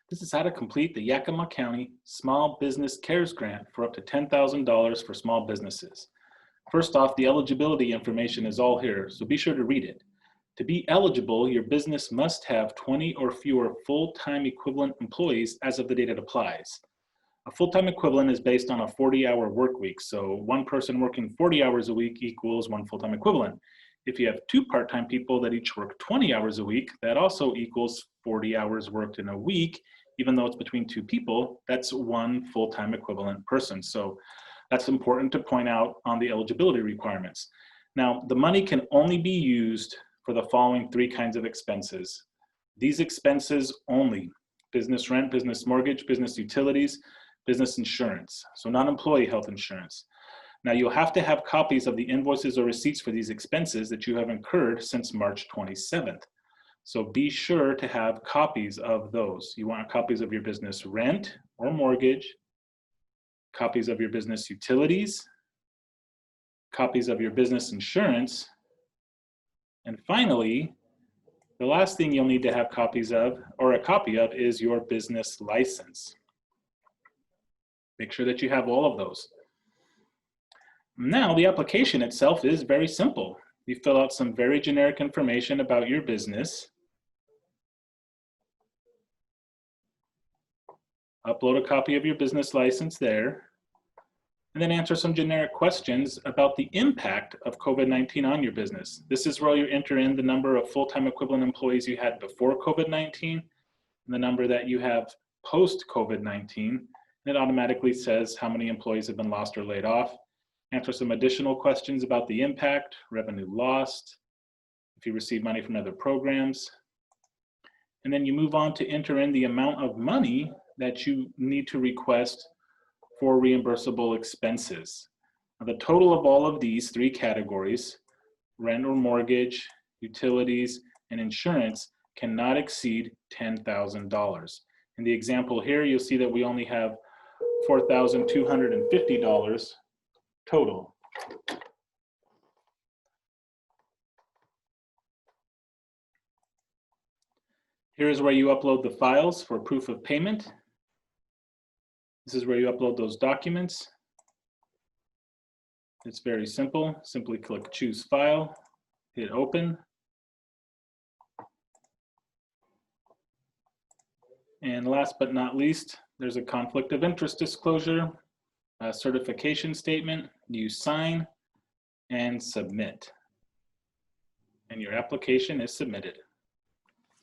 This is how to complete the Yakima County Small Business CARES Grant for up to $10,000 for small businesses. First off, the eligibility information is all here, so be sure to read it. To be eligible, your business must have 20 or fewer full-time equivalent employees as of the date it applies. A full-time equivalent is based on a 40-hour work week, so one person working 40 hours a week equals one full-time equivalent. If you have two part-time people that each work 20 hours a week, that also equals 40 hours worked in a week. Even though it's between two people, that's one full-time equivalent person. So that's important to point out on the eligibility requirements. Now, the money can only be used for the following three kinds of expenses. These expenses only: business rent, business mortgage, business utilities, business insurance, so non-employee health insurance. Now, you'll have to have copies of the invoices or receipts for these expenses that you have incurred since March 27th. So be sure to have copies of those. You want copies of your business rent or mortgage, copies of your business utilities, copies of your business insurance, and finally, the last thing you'll need to have copies of, or a copy of, is your business license. Make sure that you have all of those. Now, the application itself is very simple. You fill out some very generic information about your business, upload a copy of your business license there, and then answer some generic questions about the impact of COVID-19 on your business. This is where you enter in the number of full-time equivalent employees you had before COVID-19 and the number that you have post-COVID-19. And it automatically says how many employees have been lost or laid off. Answer some additional questions about the impact, revenue lost, if you receive money from other programs. And then you move on to enter in the amount of money that you need to request for reimbursable expenses. Now, the total of all of these three categories, rent or mortgage, utilities, and insurance, cannot exceed $10,000. In the example here, you'll see that we only have $4,250 total. Here is where you upload the files for proof of payment. This is where you upload those documents. It's very simple. Simply click Choose File, hit Open. And last but not least, there's a conflict of interest disclosure, a certification statement. You sign and submit. And your application is submitted.